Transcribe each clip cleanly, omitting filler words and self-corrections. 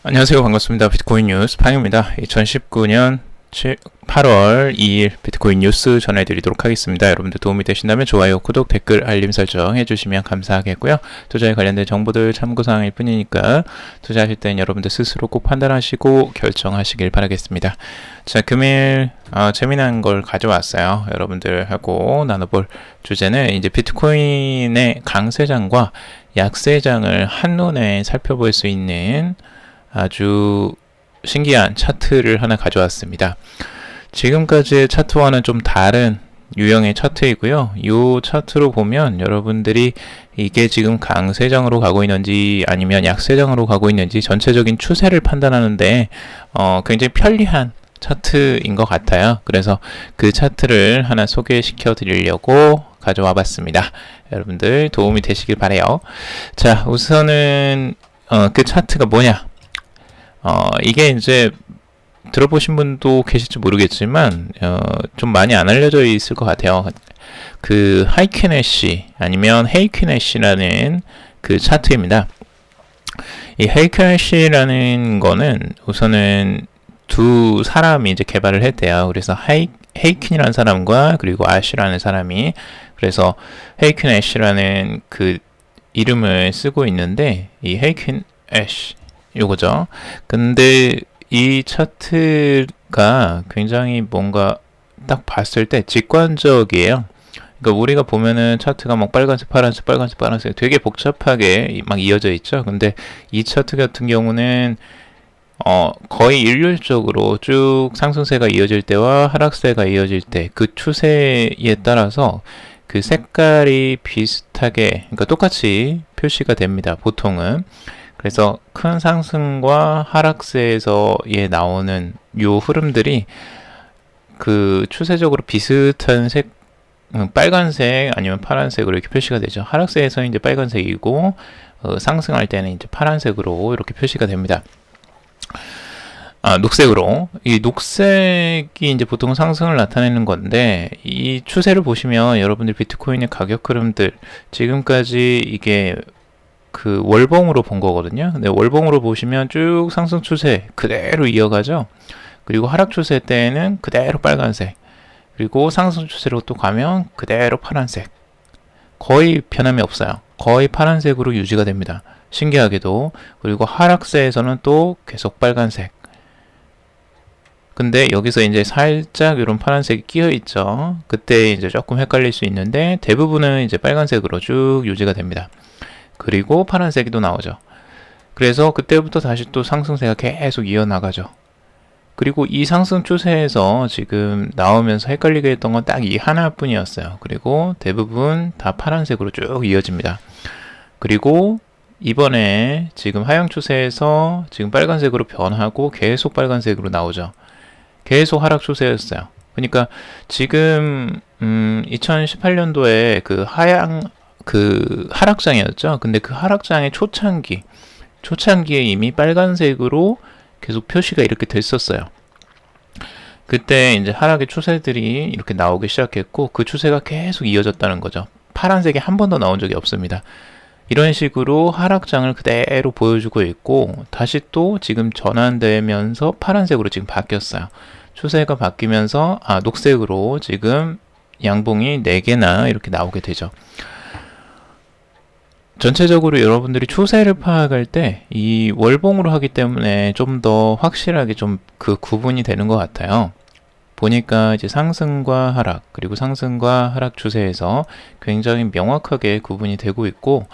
안녕하세요. 반갑습니다. 비트코인 뉴스 팡입니다. 2019년 8월 2일 비트코인 뉴스 전해드리도록 하겠습니다. 여러분들 도움이 되신다면 좋아요, 구독, 댓글, 알림 설정 해주시면 감사하겠고요. 투자에 관련된 정보들 참고사항일 뿐이니까 투자하실 때는 여러분들 스스로 꼭 판단하시고 결정하시길 바라겠습니다. 자, 금일 재미난 걸 가져왔어요. 여러분들하고 나눠볼 주제는 이제 비트코인의 강세장과 약세장을 한눈에 살펴볼 수 있는 아주 신기한 차트를 하나 가져왔습니다. 지금까지의 차트와는 좀 다른 유형의 차트이고요. 이 차트로 보면 여러분들이 이게 지금 강세장으로 가고 있는지 아니면 약세장으로 가고 있는지 전체적인 추세를 판단하는데 굉장히 편리한 차트인 것 같아요. 그래서 그 차트를 하나 소개시켜 드리려고 가져와 봤습니다. 여러분들 도움이 되시길 바라요. 자, 우선은 그 차트가 뭐냐? 이게 이제 들어보신 분도 계실지 모르겠지만 좀 많이 안 알려져 있을 것 같아요. 그 하이켄애쉬 아니면 헤이켄애쉬라는 그 차트입니다. 이 헤이켄애쉬라는 거는 우선은 두 사람이 이제 개발을 했대요. 그래서 헤이킨이라는 사람과 그리고 아쉬라는 사람이 그래서 헤이켄애쉬라는 그 이름을 쓰고 있는데 이 헤이켄애쉬 요거죠. 근데 이 차트가 굉장히 뭔가 딱 봤을 때 직관적이에요. 그러니까 우리가 보면은 차트가 막 빨간색, 파란색, 빨간색, 파란색 되게 복잡하게 막 이어져 있죠. 근데 이 차트 같은 경우는 거의 일률적으로 쭉 상승세가 이어질 때와 하락세가 이어질 때 그 추세에 따라서 그 색깔이 비슷하게, 그러니까 똑같이 표시가 됩니다. 보통은. 그래서 큰 상승과 하락세에서에 나오는 요 흐름들이 그 추세적으로 비슷한 색, 빨간색 아니면 파란색으로 이렇게 표시가 되죠. 하락세에서는 이제 빨간색이고 상승할 때는 이제 파란색으로 이렇게 표시가 됩니다. 녹색으로. 이 녹색이 이제 보통 상승을 나타내는 건데, 이 추세를 보시면 여러분들 비트코인의 가격 흐름들, 지금까지 이게 그 월봉으로 본 거거든요. 근데 월봉으로 보시면 쭉 상승 추세 그대로 이어가죠. 그리고 하락 추세 때는 그대로 빨간색, 그리고 상승 추세로 또 가면 그대로 파란색. 거의 변함이 없어요. 거의 파란색으로 유지가 됩니다. 신기하게도. 그리고 하락세에서는 또 계속 빨간색. 근데 여기서 이제 살짝 이런 파란색이 끼어 있죠. 그때 이제 조금 헷갈릴 수 있는데 대부분은 이제 빨간색으로 쭉 유지가 됩니다. 그리고 파란색이 또 나오죠. 그래서 그때부터 다시 또 상승세가 계속 이어나가죠. 그리고 이 상승 추세에서 지금 나오면서 헷갈리게 했던 건 딱 이 하나뿐이었어요. 그리고 대부분 다 파란색으로 쭉 이어집니다. 그리고 이번에 지금 하향 추세에서 지금 빨간색으로 변하고 계속 빨간색으로 나오죠. 계속 하락 추세였어요. 그러니까 지금 2018년도에 그 하락장이었죠. 근데 그 하락장의 초창기에 이미 빨간색으로 계속 표시가 이렇게 됐었어요. 그때 이제 하락의 추세들이 이렇게 나오기 시작했고 그 추세가 계속 이어졌다는 거죠. 파란색이 한 번도 나온 적이 없습니다. 이런 식으로 하락장을 그대로 보여주고 있고 다시 또 지금 전환되면서 파란색으로 지금 바뀌었어요. 추세가 바뀌면서 녹색으로 지금 양봉이 4개나 이렇게 나오게 되죠. 전체적으로 여러분들이 추세를 파악할 때 이 월봉으로 하기 때문에 좀 더 확실하게 좀 그 구분이 되는 것 같아요. 보니까 이제 상승과 하락, 그리고 상승과 하락 추세에서 굉장히 명확하게 구분이 되고 있고,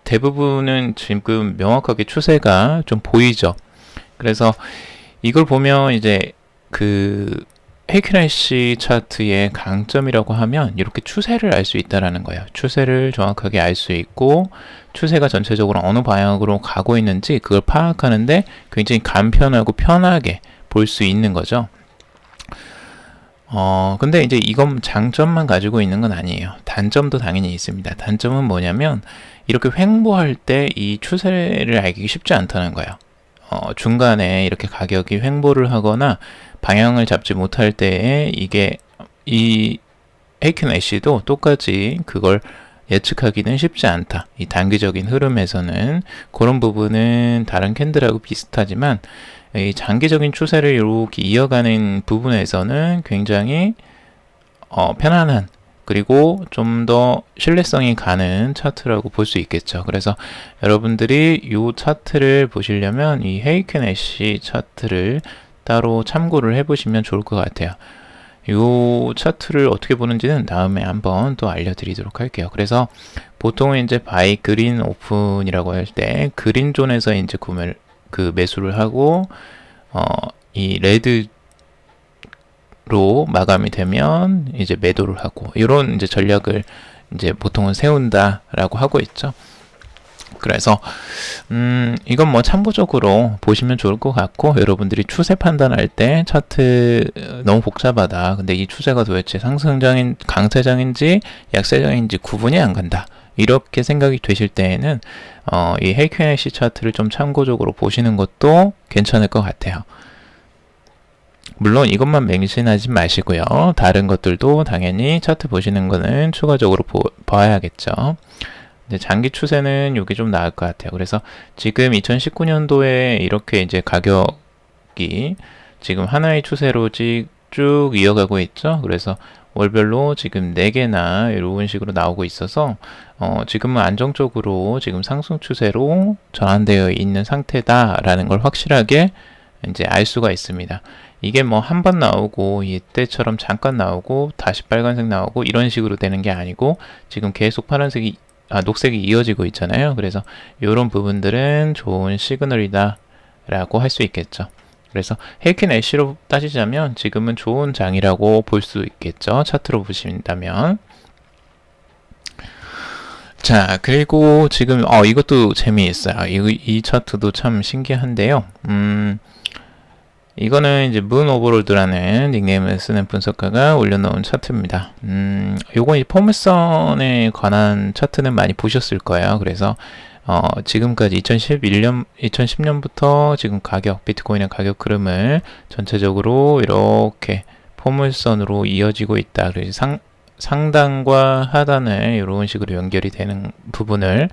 대부분은 지금 명확하게 추세가 좀 보이죠. 그래서 이걸 보면 이제 그 헤이켄애쉬 차트의 강점이라고 하면 이렇게 추세를 알 수 있다라는 거예요. 추세를 정확하게 알 수 있고 추세가 전체적으로 어느 방향으로 가고 있는지 그걸 파악하는데 굉장히 간편하고 편하게 볼 수 있는 거죠. 근데 이제 이건 장점만 가지고 있는 건 아니에요. 단점도 당연히 있습니다. 단점은 뭐냐면 이렇게 횡보할 때 이 추세를 알기 쉽지 않다는 거예요. 중간에 이렇게 가격이 횡보를 하거나 방향을 잡지 못할 때에 이게 이 헤이켄애쉬도 똑같이 그걸 예측하기는 쉽지 않다. 이 단기적인 흐름에서는 그런 부분은 다른 캔들하고 비슷하지만 이 장기적인 추세를 이렇게 이어가는 부분에서는 굉장히 편안한 그리고 좀 더 신뢰성이 가는 차트라고 볼 수 있겠죠. 그래서 여러분들이 이 차트를 보시려면 이 헤이켄 애쉬 차트를 따로 참고를 해보시면 좋을 것 같아요. 이 차트를 어떻게 보는지는 다음에 한번 또 알려드리도록 할게요. 그래서 보통은 이제 바이 그린 오픈이라고 할 때 그린 존에서 이제 매수를 하고 이 레드로 마감이 되면 이제 매도를 하고 이런 이제 전략을 이제 보통은 세운다라고 하고 있죠. 그래서 이건 뭐 참고적으로 보시면 좋을 것 같고, 여러분들이 추세 판단할 때 차트 너무 복잡하다, 근데 이 추세가 도대체 상승장인 강세장인지 약세장인지 구분이 안 간다, 이렇게 생각이 되실 때에는 이 헤이켄 애쉬 차트를 좀 참고적으로 보시는 것도 괜찮을 것 같아요. 물론 이것만 맹신하지 마시고요. 다른 것들도 당연히 차트 보시는 거는 추가적으로 봐야겠죠. 장기 추세는 이게 좀 나을 것 같아요. 그래서 지금 2019년도에 이렇게 이제 가격이 지금 하나의 추세로 쭉 이어가고 있죠. 그래서 월별로 지금 4개나 이런 식으로 나오고 있어서 지금은 안정적으로 지금 상승 추세로 전환되어 있는 상태다라는 걸 확실하게 이제 알 수가 있습니다. 이게 뭐 한 번 나오고 이때처럼 잠깐 나오고 다시 빨간색 나오고 이런 식으로 되는 게 아니고 지금 계속 녹색이 이어지고 있잖아요. 그래서 이런 부분들은 좋은 시그널이다 라고 할 수 있겠죠. 그래서 헤이켄 애쉬로 따지자면 지금은 좋은 장이라고 볼 수 있겠죠. 차트로 보신다면. 자, 그리고 지금 이것도 재미있어요. 이 차트도 참 신기한데요. 이거는 이제 문 오버로드라는 닉네임을 쓰는 분석가가 올려놓은 차트입니다. 요건 이 포물선에 관한 차트는 많이 보셨을 거예요. 그래서 지금까지 2010년부터 지금 비트코인의 가격 흐름을 전체적으로 이렇게 포물선으로 이어지고 있다. 그래서 상단과 하단을 이런 식으로 연결이 되는 부분을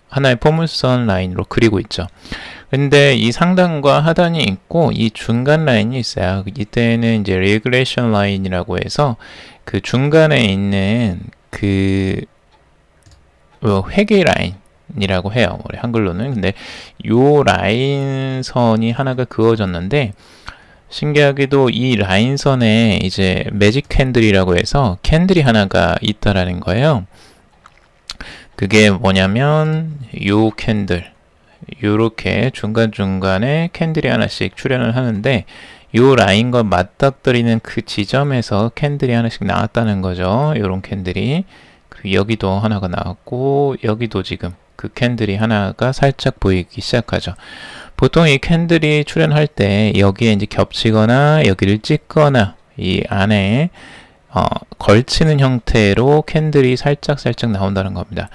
하나의 포물선 라인으로 그리고 있죠. 근데 이 상단과 하단이 있고 이 중간 라인이 있어요. 이때는 이제 레귤레이션 라인이라고 해서 그 중간에 있는 그 회계 라인이라고 해요. 우리 한글로는. 근데 요 라인선이 하나가 그어졌는데 신기하게도 이 라인선에 이제 매직 캔들이라고 해서 캔들이 하나가 있다라는 거예요. 그게 뭐냐면 요 캔들, 요렇게 중간중간에 캔들이 하나씩 출현을 하는데 요 라인과 맞닥뜨리는 그 지점에서 캔들이 하나씩 나왔다는 거죠. 요런 캔들이. 그리고 여기도 하나가 나왔고 여기도 지금 그 캔들이 하나가 살짝 보이기 시작하죠. 보통 이 캔들이 출현할 때 여기에 이제 겹치거나 여기를 찍거나 이 안에 걸치는 형태로 캔들이 살짝 나온다는 겁니다.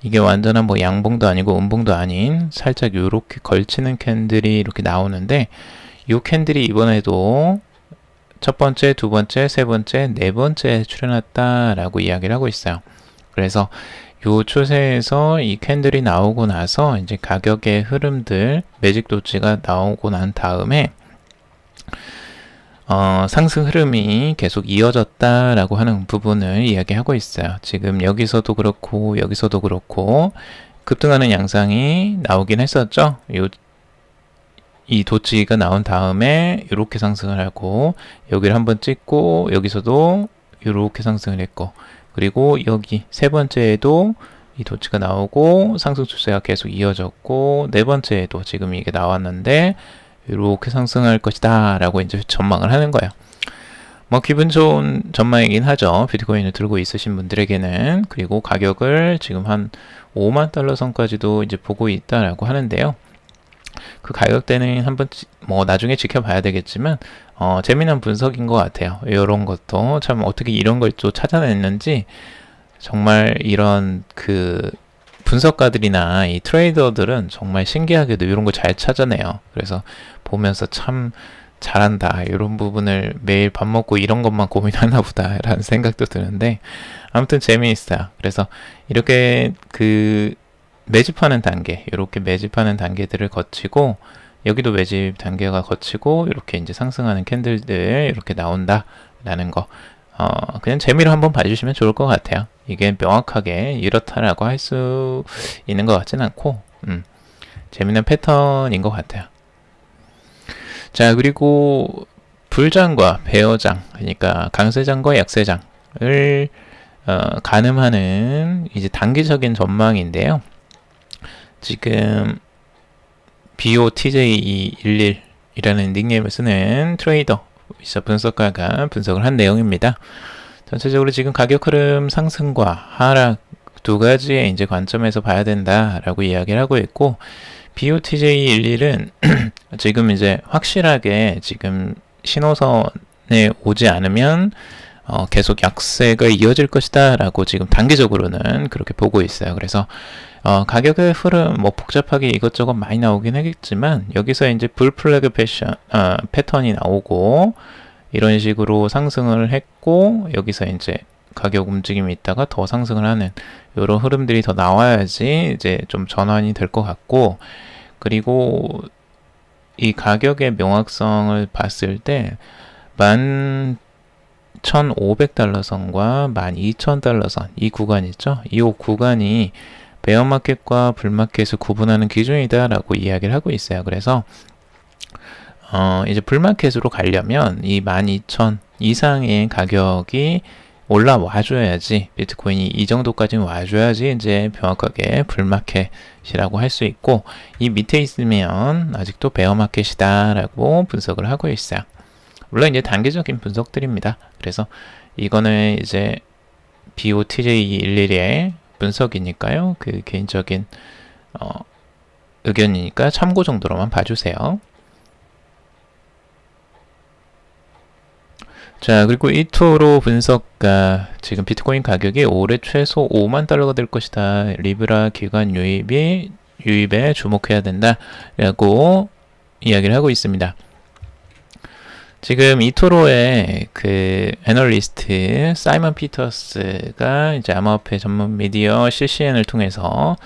이게 완전한 뭐 양봉도 아니고 음봉도 아닌 살짝 이렇게 걸치는 캔들이 이렇게 나오는데 이 캔들이 이번에도 첫 번째, 두 번째, 세 번째, 네 번째 출현했다라고 이야기를 하고 있어요. 그래서 이 추세에서 이 캔들이 나오고 나서 이제 가격의 흐름들, 매직 도치가 나오고 난 다음에 상승 흐름이 계속 이어졌다라고 하는 부분을 이야기하고 있어요. 지금 여기서도 그렇고 여기서도 그렇고 급등하는 양상이 나오긴 했었죠. 이 도치가 나온 다음에 이렇게 상승을 하고 여기를 한번 찍고 여기서도 이렇게 상승을 했고 그리고 여기 세 번째에도 이 도치가 나오고 상승 추세가 계속 이어졌고 네 번째에도 지금 이게 나왔는데 이렇게 상승할 것이다 라고 이제 전망을 하는 거예요. 뭐 기분 좋은 전망이긴 하죠. 비트코인을 들고 있으신 분들에게는. 그리고 가격을 지금 한 5만 달러 선까지도 이제 보고 있다라고 하는데요. 그 가격대는 한번 뭐 나중에 지켜봐야 되겠지만 재미난 분석인 것 같아요. 이런 것도 참 어떻게 이런 걸 또 찾아냈는지 정말 이런 그 분석가들이나 이 트레이더들은 정말 신기하게도 이런 거 잘 찾아내요. 그래서 보면서 참 잘한다. 이런 부분을 매일 밥 먹고 이런 것만 고민하나 보다 라는 생각도 드는데, 아무튼 재미있어요. 그래서 이렇게 매집하는 단계, 이렇게 매집하는 단계들을 거치고, 여기도 매집 단계가 거치고, 이렇게 이제 상승하는 캔들들 이렇게 나온다라는 거, 그냥 재미로 한번 봐주시면 좋을 것 같아요. 이게 명확하게 이렇다라고 할 수 있는 것 같진 않고, 재밌는 패턴인 것 같아요. 자, 그리고 불장과 배어장, 그러니까 강세장과 약세장을 가늠하는 이제 단기적인 전망인데요. 지금 BOTJ211이라는 닉네임을 쓰는 트레이더 분석가가 분석을 한 내용입니다. 전체적으로 지금 가격 흐름 상승과 하락 두 가지의 이제 관점에서 봐야 된다라고 이야기를 하고 있고, BOTJ11은 지금 이제 확실하게 지금 신호선에 오지 않으면 계속 약세가 이어질 것이다 라고 지금 단기적으로는 그렇게 보고 있어요. 그래서 가격의 흐름 뭐 복잡하게 이것저것 많이 나오긴 하겠지만, 여기서 이제 불플래그 패턴이 나오고 이런 식으로 상승을 했고, 여기서 이제 가격 움직임이 있다가 더 상승을 하는 이런 흐름들이 더 나와야지 이제 좀 전환이 될 것 같고, 그리고 이 가격의 명확성을 봤을 때 11,500달러 선과 12,000달러 선, 이 구간 있죠? 이 구간이 베어마켓과 불마켓을 구분하는 기준이다 라고 이야기를 하고 있어요. 그래서 이제 불마켓으로 가려면 이 12,000 이상의 가격이 올라와줘야지, 비트코인이 이 정도까지는 와줘야지 이제 명확하게 불마켓이라고 할 수 있고, 이 밑에 있으면 아직도 베어마켓이다 라고 분석을 하고 있어요. 물론 이제 단기적인 분석들입니다. 그래서 이거는 이제 BOTJ11의 분석이니까요, 그 개인적인 의견이니까 참고 정도로만 봐주세요. 자, 그리고 이토로 분석가, 지금 비트코인 가격이 올해 최소 5만 달러가 될 것이다. 리브라 기관 유입에 주목해야 된다 라고 이야기를 하고 있습니다. 지금 이토로의 그 애널리스트 사이먼 피터스가 이제 암호화폐 전문 미디어 CCN을 통해서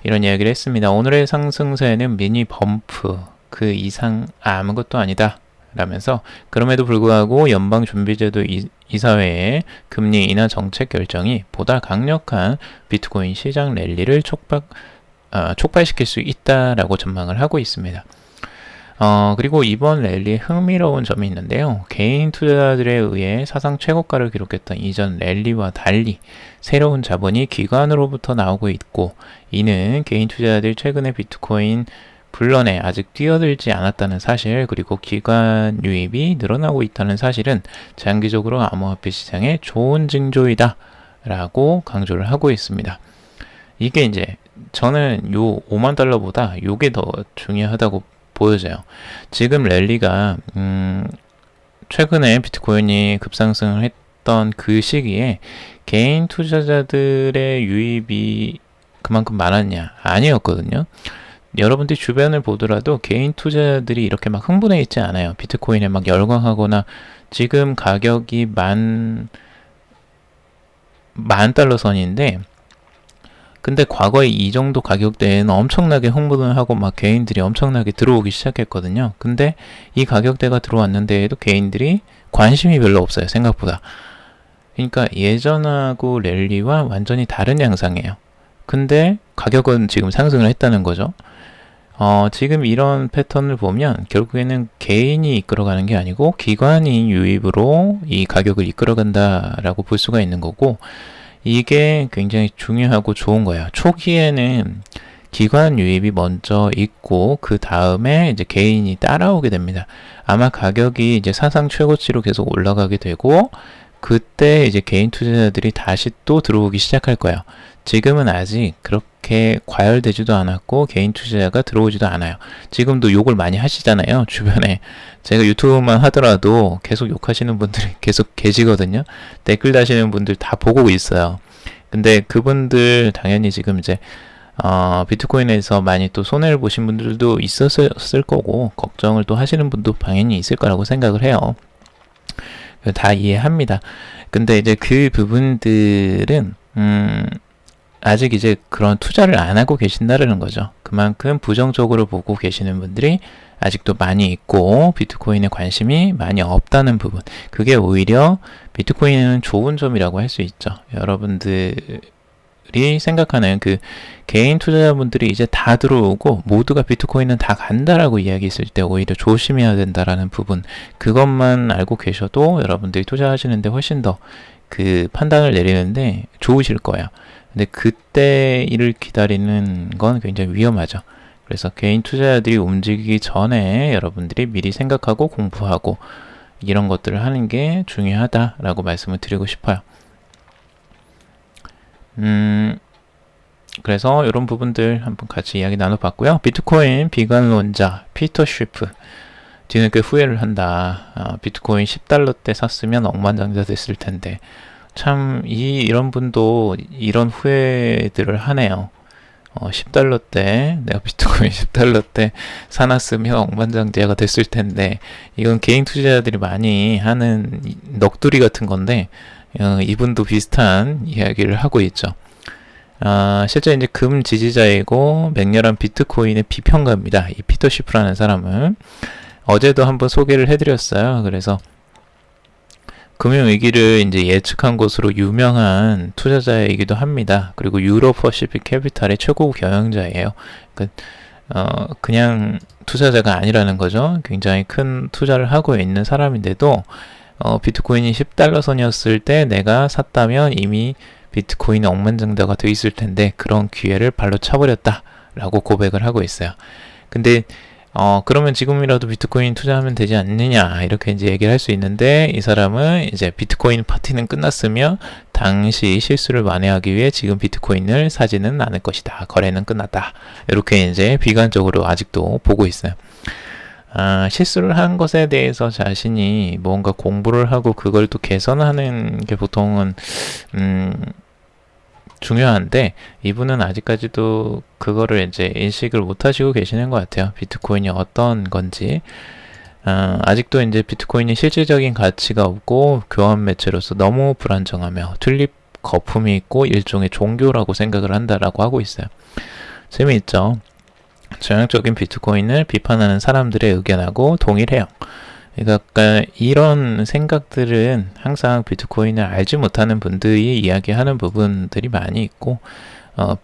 이런 이야기를 했습니다. 오늘의 상승세는 미니 범프, 그 이상 아무것도 아니다 라면서, 그럼에도 불구하고 연방준비제도 이사회의 금리 인하 정책 결정이 보다 강력한 비트코인 시장 랠리를 촉발시킬 수 있다라고 전망을 하고 있습니다. 그리고 이번 랠리에 흥미로운 점이 있는데요. 개인 투자자들에 의해 사상 최고가를 기록했던 이전 랠리와 달리 새로운 자본이 기관으로부터 나오고 있고, 이는 개인 투자자들이 최근에 비트코인 불런에 아직 뛰어들지 않았다는 사실, 그리고 기관 유입이 늘어나고 있다는 사실은 장기적으로 암호화폐 시장의 좋은 징조이다 라고 강조를 하고 있습니다. 이게 이제 저는 요 5만 달러보다 요게 더 중요하다고 보여져요. 지금 랠리가 최근에 비트코인이 급상승을 했던 그 시기에 개인 투자자들의 유입이 그만큼 많았냐? 아니었거든요. 여러분들이 주변을 보더라도 개인 투자자들이 이렇게 막 흥분해 있지 않아요. 비트코인에 막 열광하거나, 지금 가격이 만 달러 선인데, 근데 과거에 이 정도 가격대에는 엄청나게 흥분을 하고 막 개인들이 엄청나게 들어오기 시작했거든요. 근데 이 가격대가 들어왔는데도 개인들이 관심이 별로 없어요, 생각보다. 그러니까 예전하고 랠리와 완전히 다른 양상이에요. 근데 가격은 지금 상승을 했다는 거죠. 지금 이런 패턴을 보면 결국에는 개인이 이끌어가는 게 아니고 기관이 유입으로 이 가격을 이끌어간다라고 볼 수가 있는 거고, 이게 굉장히 중요하고 좋은 거예요. 초기에는 기관 유입이 먼저 있고 그 다음에 이제 개인이 따라오게 됩니다. 아마 가격이 이제 사상 최고치로 계속 올라가게 되고, 그때 이제 개인 투자자들이 다시 또 들어오기 시작할 거예요. 지금은 아직 그렇게 과열되지도 않았고 개인 투자자가 들어오지도 않아요. 지금도 욕을 많이 하시잖아요. 주변에 제가 유튜브만 하더라도 계속 욕하시는 분들이 계속 계시거든요. 댓글 다시는 분들 다 보고 있어요. 근데 그분들 당연히 지금 이제 비트코인에서 많이 또 손해를 보신 분들도 있었을 거고, 걱정을 또 하시는 분도 당연히 있을 거라고 생각을 해요. 다 이해합니다. 근데 이제 그 부분들은, 아직 이제 그런 투자를 안 하고 계신다는 거죠. 그만큼 부정적으로 보고 계시는 분들이 아직도 많이 있고, 비트코인에 관심이 많이 없다는 부분. 그게 오히려 비트코인은 좋은 점이라고 할 수 있죠. 여러분들이 생각하는 그 개인 투자자분들이 이제 다 들어오고 모두가 비트코인은 다 간다라고 이야기했을 때 오히려 조심해야 된다라는 부분, 그것만 알고 계셔도 여러분들이 투자하시는데 훨씬 더 그 판단을 내리는데 좋으실 거예요. 근데 그때 일을 기다리는 건 굉장히 위험하죠. 그래서 개인 투자자들이 움직이기 전에 여러분들이 미리 생각하고 공부하고 이런 것들을 하는 게 중요하다라고 말씀을 드리고 싶어요. 그래서 이런 부분들 한번 같이 이야기 나눠봤고요. 비트코인 비관론자 피터 쉬프, 뒤늦게 후회를 한다. 비트코인 10달러 때 샀으면 억만장자 됐을 텐데. 참 이런 분도 이런 후회들을 하네요. 10달러 때 내가 비트코인 10달러 때 사놨으면 억만장자가 됐을 텐데. 이건 개인 투자자들이 많이 하는 넋두리 같은 건데, 이분도 비슷한 이야기를 하고 있죠. 실제 이제 금 지지자이고 맹렬한 비트코인의 비평가입니다. 이 피터 쉬프라는 사람은 어제도 한번 소개를 해드렸어요. 그래서 금융위기를 이제 예측한 것으로 유명한 투자자이기도 합니다. 그리고 유럽 퍼시픽 캐피탈의 최고 경영자예요. 그냥 투자자가 아니라는 거죠. 굉장히 큰 투자를 하고 있는 사람인데도 비트코인이 10달러 선이었을 때 내가 샀다면 이미 비트코인이 억만장자가 돼 있을 텐데 그런 기회를 발로 차버렸다 라고 고백을 하고 있어요. 근데 그러면 지금이라도 비트코인 투자하면 되지 않느냐 이렇게 이제 얘기를 할 수 있는데, 이 사람은 이제 비트코인 파티는 끝났으며 당시 실수를 만회하기 위해 지금 비트코인을 사지는 않을 것이다. 거래는 끝났다. 이렇게 이제 비관적으로 아직도 보고 있어요. 실수를 한 것에 대해서 자신이 뭔가 공부를 하고 그걸 또 개선하는 게 보통은 중요한데, 이분은 아직까지도 그거를 이제 인식을 못 하시고 계시는 것 같아요. 비트코인이 어떤 건지. 아직도 이제 비트코인이 실질적인 가치가 없고 교환 매체로서 너무 불안정하며 튤립 거품이 있고 일종의 종교라고 생각을 한다라고 하고 있어요. 재미있죠? 전형적인 비트코인을 비판하는 사람들의 의견하고 동일해요. 그러니까 이런 생각들은 항상 비트코인을 알지 못하는 분들이 이야기하는 부분들이 많이 있고,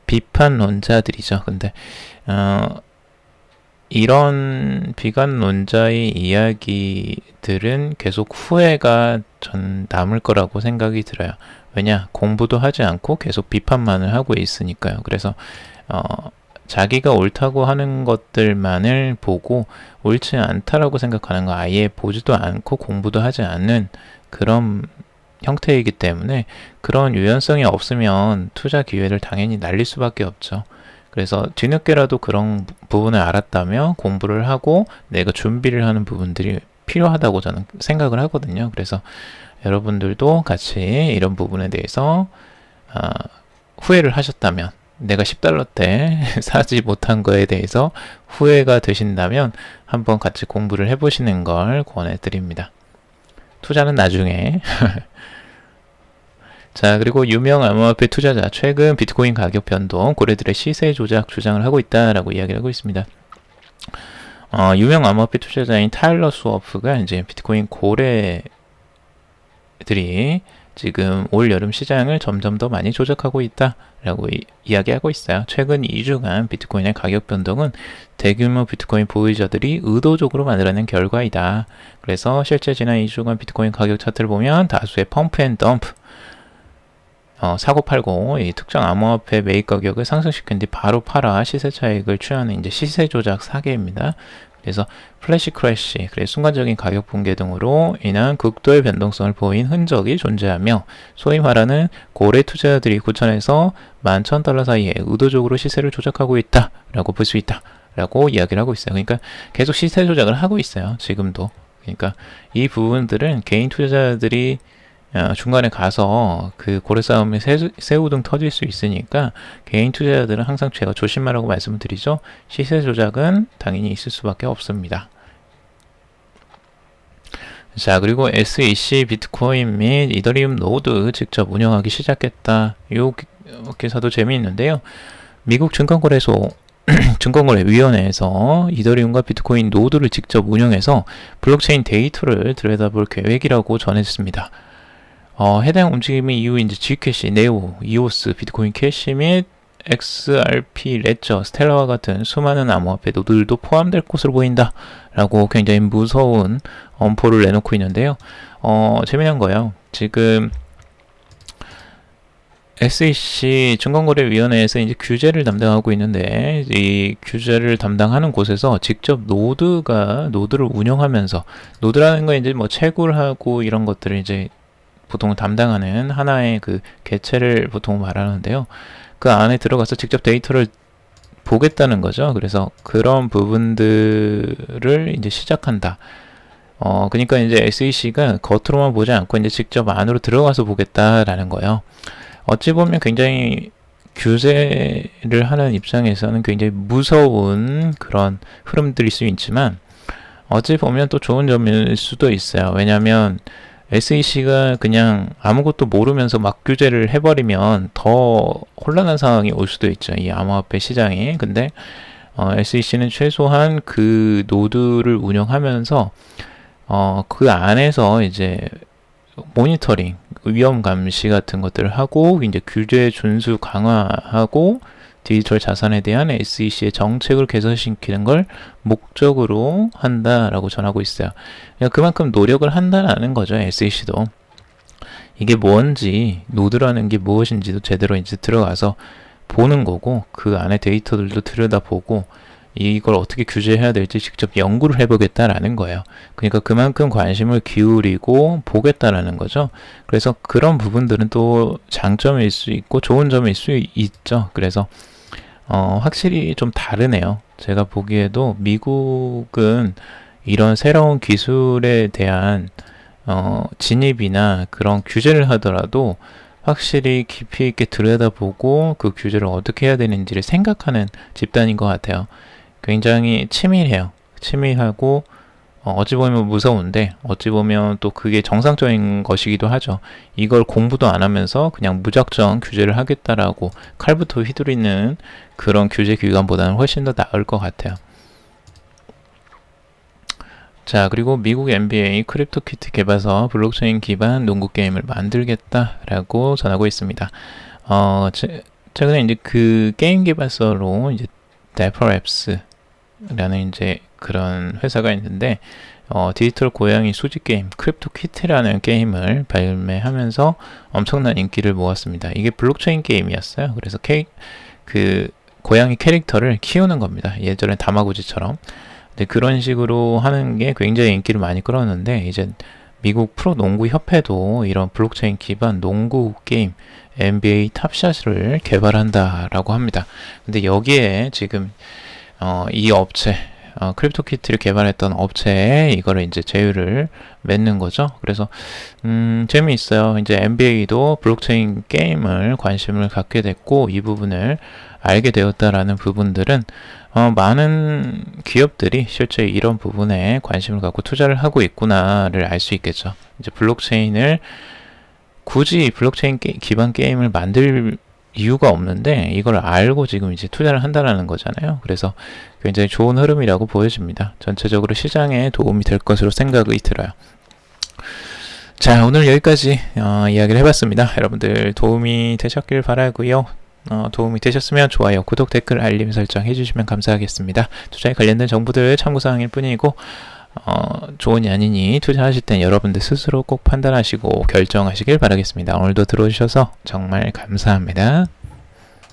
비판론자들이죠. 근데 이런 비관론자의 이야기들은 계속 후회가 전 남을 거라고 생각이 들어요. 왜냐? 공부도 하지 않고 계속 비판만을 하고 있으니까요. 그래서 자기가 옳다고 하는 것들만을 보고 옳지 않다라고 생각하는 거 아예 보지도 않고 공부도 하지 않는 그런 형태이기 때문에, 그런 유연성이 없으면 투자 기회를 당연히 날릴 수밖에 없죠. 그래서 뒤늦게라도 그런 부분을 알았다면 공부를 하고 내가 준비를 하는 부분들이 필요하다고 저는 생각을 하거든요. 그래서 여러분들도 같이 이런 부분에 대해서 후회를 하셨다면, 내가 10달러 때 사지 못한 거에 대해서 후회가 되신다면 한번 같이 공부를 해보시는 걸 권해드립니다. 투자는 나중에. 자, 그리고 유명 암호화폐 투자자, 최근 비트코인 가격 변동, 고래들의 시세 조작 주장을 하고 있다라고 이야기를 하고 있습니다. 유명 암호화폐 투자자인 타일러 스워프가 이제 비트코인 고래들이 지금 올 여름 시장을 점점 더 많이 조작하고 있다라고 이야기하고 있어요. 최근 2주간 비트코인의 가격 변동은 대규모 비트코인 보유자들이 의도적으로 만들어낸 결과이다. 그래서 실제 지난 2주간 비트코인 가격 차트를 보면 다수의 펌프 앤 덤프, 사고 팔고 이 특정 암호화폐 매입 가격을 상승시킨 뒤 바로 팔아 시세 차익을 취하는 이제 시세 조작 사기입니다. 그래서 플래시 크래시, 그래서 순간적인 가격 붕괴 등으로 인한 극도의 변동성을 보인 흔적이 존재하며, 소위 말하는 고래 투자자들이 9천에서 11,000달러 사이에 의도적으로 시세를 조작하고 있다라고 볼 수 있다라고 이야기를 하고 있어요. 그러니까 계속 시세 조작을 하고 있어요. 지금도. 그러니까 이 부분들은 개인 투자자들이 중간에 가서 그 고래 싸움에 새우등 터질 수 있으니까 개인 투자자들은 항상 제가 조심하라고 말씀을 드리죠. 시세 조작은 당연히 있을 수밖에 없습니다. 자, 그리고 SEC 비트코인 및 이더리움 노드 직접 운영하기 시작했다. 요 기사도 재미있는데요. 미국 증권거래소 증권거래위원회에서 이더리움과 비트코인 노드를 직접 운영해서 블록체인 데이터를 들여다볼 계획이라고 전했습니다. 해당 움직임의 이후 이제 G캐시, 네오, 이오스, 비트코인 캐시 및 XRP, 레저, 스텔라와 같은 수많은 암호화폐 노드들도 포함될 것으로 보인다 라고 굉장히 무서운 엄포를 내놓고 있는데요. 재미난 거예요. 지금 SEC 증권거래위원회에서 이제 규제를 담당하고 있는데, 이 규제를 담당하는 곳에서 직접 노드를 운영하면서, 노드라는 건 이제 뭐 채굴하고 이런 것들을 이제 보통 담당하는 하나의 그 개체를 보통 말하는데요. 그 안에 들어가서 직접 데이터를 보겠다는 거죠. 그래서 그런 부분들을 이제 시작한다. 그러니까 이제 SEC가 겉으로만 보지 않고 이제 직접 안으로 들어가서 보겠다라는 거예요. 어찌 보면 굉장히 규제를 하는 입장에서는 굉장히 무서운 그런 흐름들일 수 있지만, 어찌 보면 또 좋은 점일 수도 있어요. 왜냐하면 SEC가 그냥 아무것도 모르면서 막 규제를 해버리면 더 혼란한 상황이 올 수도 있죠. 이 암호화폐 시장이. 근데 SEC는 최소한 그 노드를 운영하면서 그 안에서 이제 모니터링, 위험 감시 같은 것들을 하고, 이제 규제 준수 강화하고 디지털 자산에 대한 SEC의 정책을 개선시키는 걸 목적으로 한다라고 전하고 있어요. 그만큼 노력을 한다라는 거죠. SEC도. 이게 뭔지, 노드라는 게 무엇인지도 제대로 이제 들어가서 보는 거고, 그 안에 데이터들도 들여다보고, 이걸 어떻게 규제해야 될지 직접 연구를 해보겠다라는 거예요. 그러니까 그만큼 관심을 기울이고 보겠다라는 거죠. 그래서 그런 부분들은 또 장점일 수 있고 좋은 점일 수 있죠. 그래서 확실히 좀 다르네요. 제가 보기에도 미국은 이런 새로운 기술에 대한 진입이나 그런 규제를 하더라도 확실히 깊이 있게 들여다보고 그 규제를 어떻게 해야 되는지를 생각하는 집단인 것 같아요. 굉장히 치밀해요. 치밀하고 어찌 보면 무서운데, 어찌 보면 또 그게 정상적인 것이기도 하죠. 이걸 공부도 안 하면서 그냥 무작정 규제를 하겠다라고 칼부터 휘두르는 그런 규제 기관보다는 훨씬 더 나을 것 같아요. 자, 그리고 미국 NBA 크립토키트 개발사 블록체인 기반 농구 게임을 만들겠다라고 전하고 있습니다. 최근에 이제 그 게임 개발사로 이제 데퍼랩스라는 이제 그런 회사가 있는데, 디지털 고양이 수집 게임 크립토키트라는 게임을 발매하면서 엄청난 인기를 모았습니다. 이게 블록체인 게임이었어요. 그래서 그 고양이 캐릭터를 키우는 겁니다. 예전에 다마고지처럼. 근데 그런 식으로 하는 게 굉장히 인기를 많이 끌었는데, 이제 미국 프로농구 협회도 이런 블록체인 기반 농구 게임 NBA 탑샷을 개발한다라고 합니다. 근데 여기에 지금 이 업체, 크립토키트를 개발했던 업체에 이거를 이제 제휴를 맺는 거죠. 그래서 재미있어요. 이제 NBA도 블록체인 게임을 관심을 갖게 됐고, 이 부분을 알게 되었다라는 부분들은 많은 기업들이 실제 이런 부분에 관심을 갖고 투자를 하고 있구나를 알 수 있겠죠. 이제 블록체인을 굳이 블록체인 기반 게임을 만들 이유가 없는데 이걸 알고 지금 이제 투자를 한다라는 거잖아요. 그래서 굉장히 좋은 흐름이라고 보여집니다. 전체적으로 시장에 도움이 될 것으로 생각이 들어요. 자, 오늘 여기까지 이야기를 해봤습니다. 여러분들 도움이 되셨길 바라고요. 도움이 되셨으면 좋아요, 구독, 댓글, 알림 설정 해주시면 감사하겠습니다. 투자에 관련된 정보들 참고사항일 뿐이고, 좋으니 아니니 투자하실 땐 여러분들 스스로 꼭 판단하시고 결정하시길 바라겠습니다. 오늘도 들어주셔서 정말 감사합니다.